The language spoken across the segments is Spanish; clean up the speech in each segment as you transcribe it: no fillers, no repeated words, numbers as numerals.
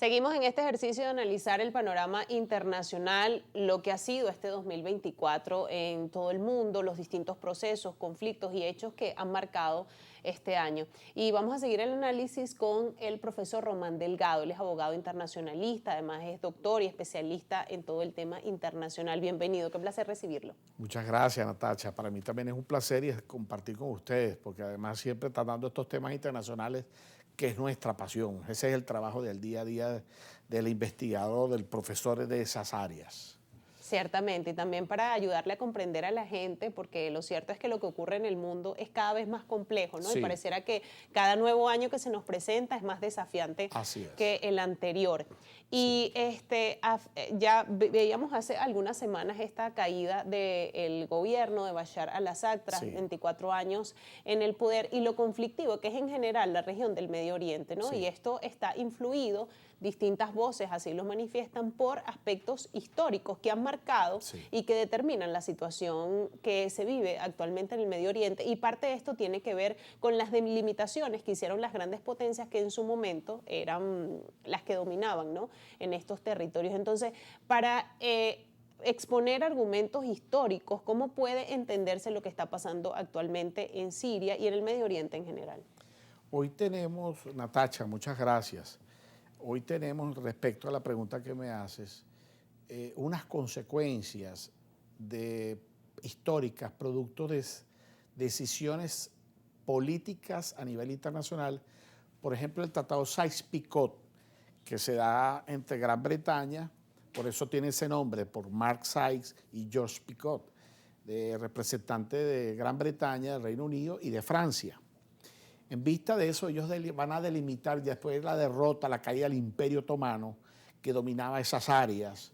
Seguimos en este ejercicio de analizar el panorama internacional, lo que ha sido este 2024 en todo el mundo, los distintos procesos, conflictos y hechos que han marcado este año. Y vamos a seguir el análisis con el profesor Román Delgado. Él es abogado internacionalista, además es doctor y especialista en todo el tema internacional. Bienvenido, qué placer recibirlo. Muchas gracias, Natacha. Para mí también es un placer y es compartir con ustedes, porque además siempre están dando estos temas internacionales que es nuestra pasión. Ese es el trabajo del día a día del investigador, del profesor de esas áreas. Ciertamente, y también para ayudarle a comprender a la gente, porque lo cierto es que lo que ocurre en el mundo es cada vez más complejo, ¿no? Sí. Y pareciera que cada nuevo año que se nos presenta es más desafiante que el anterior. Y ya veíamos hace algunas semanas esta caída del gobierno de Bashar al-Assad tras 24 años en el poder y lo conflictivo que es en general la región del Medio Oriente, ¿no? Y esto está influido, distintas voces así lo manifiestan, por aspectos históricos que han marcado y que determinan la situación que se vive actualmente en el Medio Oriente. Y parte de esto tiene que ver con las delimitaciones que hicieron las grandes potencias que en su momento eran las que dominaban, ¿no?, en estos territorios. Entonces, para exponer argumentos históricos, ¿cómo puede entenderse lo que está pasando actualmente en Siria y en el Medio Oriente en general? Hoy tenemos, Natacha, muchas gracias. Hoy tenemos, respecto a la pregunta que me haces, unas consecuencias históricas, producto de decisiones políticas a nivel internacional. Por ejemplo, el Tratado Sykes-Picot, que se da entre Gran Bretaña, por eso tiene ese nombre, por Mark Sykes y George Picot, de representante de Gran Bretaña, del Reino Unido y de Francia. En vista de eso, ellos van a delimitar, después de la derrota, la caída del Imperio Otomano, que dominaba esas áreas,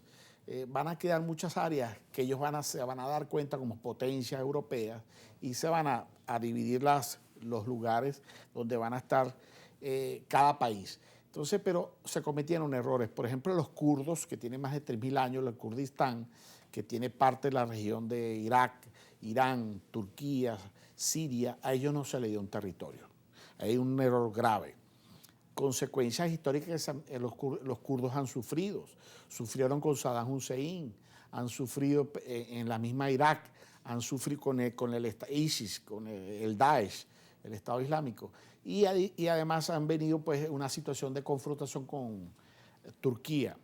van a quedar muchas áreas que ellos se van a dar cuenta como potencias europeas y se van a dividir los lugares donde van a estar cada país. Entonces, pero se cometieron errores. Por ejemplo, los kurdos, que tienen más de 3.000 años, el Kurdistán, que tiene parte de la región de Irak, Irán, Turquía, Siria, a ellos no se le dio un territorio. Hay un error grave. Consecuencias históricas que los kurdos han sufrido. Sufrieron con Saddam Hussein, han sufrido en la misma Irak, han sufrido con el ISIS, con el Daesh, el Estado Islámico. Y además han venido pues una situación de confrontación con Turquía.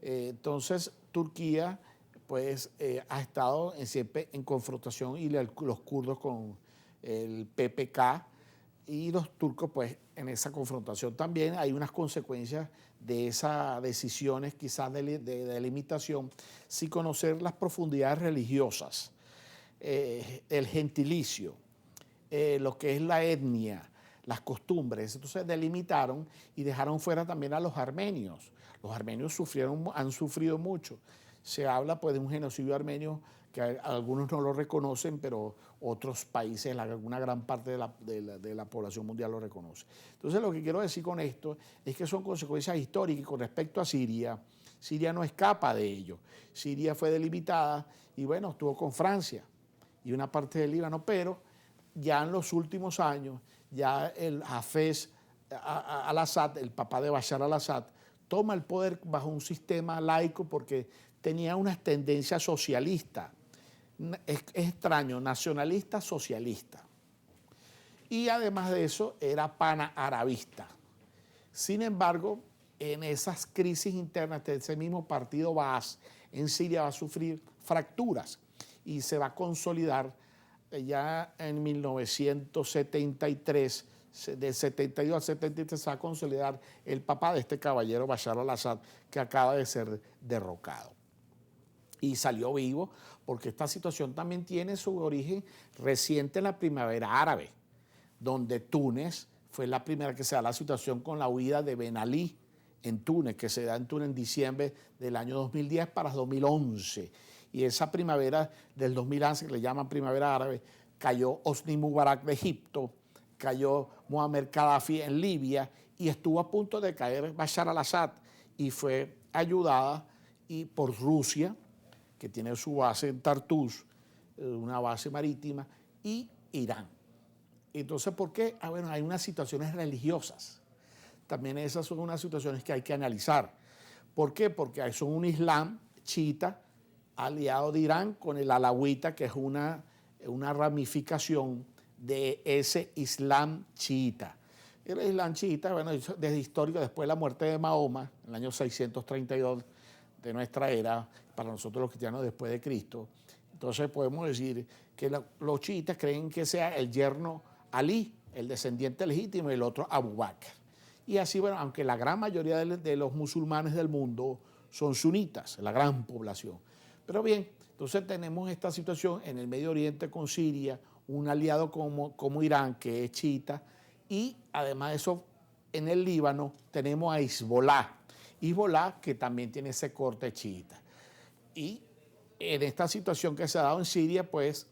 Entonces Turquía pues ha estado siempre en confrontación y los kurdos con el PPK y los turcos pues en esa confrontación. También hay unas consecuencias de esas decisiones quizás de delimitación sin conocer las profundidades religiosas, el gentilicio, lo que es la etnia, las costumbres. Entonces delimitaron y dejaron fuera también a los armenios. Los armenios han sufrido mucho. Se habla pues de un genocidio armenio que algunos no lo reconocen, pero otros países, una gran parte de la población mundial lo reconoce. Entonces lo que quiero decir con esto es que son consecuencias históricas. Con respecto a Siria, Siria no escapa de ello. Siria fue delimitada y bueno, estuvo con Francia y una parte del Líbano, pero ya en los últimos años, ya el Hafez al-Assad, el papá de Bashar al-Assad, toma el poder bajo un sistema laico porque tenía unas tendencias socialistas. Es extraño, nacionalista, socialista. Y además de eso, era pana-arabista. Sin embargo, en esas crisis internas de ese mismo partido Baas, en Siria va a sufrir fracturas y se va a consolidar ya en 1973, del 72 al 73 se va a consolidar el papá de este caballero Bashar al-Assad, que acaba de ser derrocado. Y salió vivo porque esta situación también tiene su origen reciente en la primavera árabe, donde Túnez fue la primera que se da la situación con la huida de Ben Ali en Túnez, que se da en Túnez en diciembre del año 2010 para 2011. Y esa primavera del 2011, que le llaman primavera árabe, cayó Hosni Mubarak de Egipto, cayó Muammar Gaddafi en Libia y estuvo a punto de caer Bashar al-Assad y fue ayudada por Rusia, que tiene su base en Tartus, una base marítima, y Irán. Entonces, ¿por qué? Bueno, hay unas situaciones religiosas también esas son unas situaciones que hay que analizar. ¿Por qué? Porque son un islam chiita aliado de Irán con el alawita, que es una ramificación de ese islam chiita. El islam chiita, bueno, desde histórico, después de la muerte de Mahoma, en el año 632 de nuestra era, para nosotros los cristianos después de Cristo, entonces podemos decir que los chiitas creen que sea el yerno Ali, el descendiente legítimo, y el otro Abu Bakr. Y así, bueno, aunque la gran mayoría de los musulmanes del mundo son sunitas, la gran población. Pero bien, entonces tenemos esta situación en el Medio Oriente con Siria, un aliado como Irán, que es chiita, y además de eso, en el Líbano tenemos a Hezbollah, que también tiene ese corte chiita. Y en esta situación que se ha dado en Siria, pues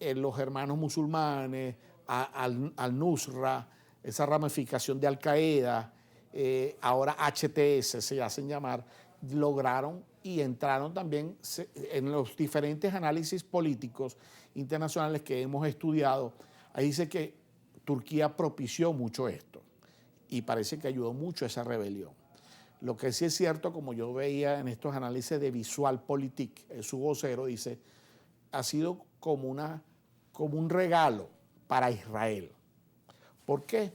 los hermanos musulmanes, al-Nusra, esa ramificación de Al-Qaeda, ahora HTS se hacen llamar, lograron y entraron también en los diferentes análisis políticos internacionales que hemos estudiado. Ahí dice que Turquía propició mucho esto y parece que ayudó mucho a esa rebelión. Lo que sí es cierto, como yo veía en estos análisis de VisualPolitik, su vocero dice, ha sido como un regalo para Israel. ¿Por qué?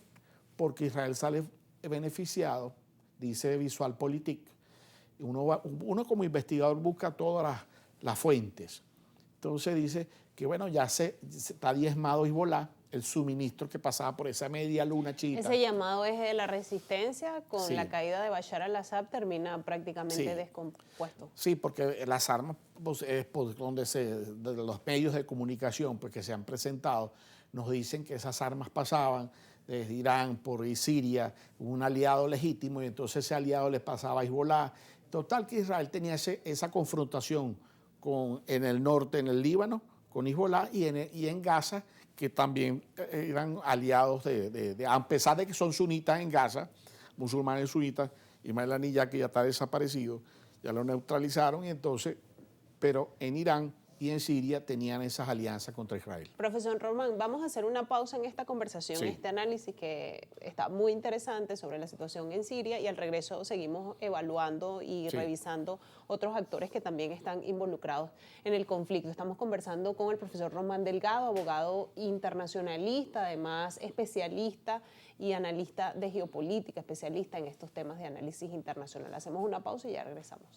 Porque Israel sale beneficiado, dice VisualPolitik. Uno como investigador busca todas las fuentes. Entonces dice que bueno, ya está diezmado Hezbollah, el suministro que pasaba por esa media luna chiita. Ese llamado eje de la resistencia con la caída de Bashar al-Assad termina prácticamente descompuesto. Sí, porque las armas, pues, es por donde de los medios de comunicación pues, que se han presentado, nos dicen que esas armas pasaban desde Irán por Siria, un aliado legítimo, y entonces ese aliado les pasaba a Hezbollah. Total que Israel tenía esa confrontación en el norte, en el Líbano, con Hezbollah, y en Gaza, que también eran aliados a pesar de que son sunitas en Gaza, musulmanes sunitas, Ismail Haniyeh, que ya está desaparecido, ya lo neutralizaron, y entonces, pero en Irán y en Siria tenían esas alianzas contra Israel. Profesor Román, vamos a hacer una pausa en esta conversación, este análisis que está muy interesante sobre la situación en Siria, y al regreso seguimos evaluando y revisando otros actores que también están involucrados en el conflicto. Estamos conversando con el profesor Román Delgado, abogado internacionalista, además especialista y analista de geopolítica, especialista en estos temas de análisis internacional. Hacemos una pausa y ya regresamos.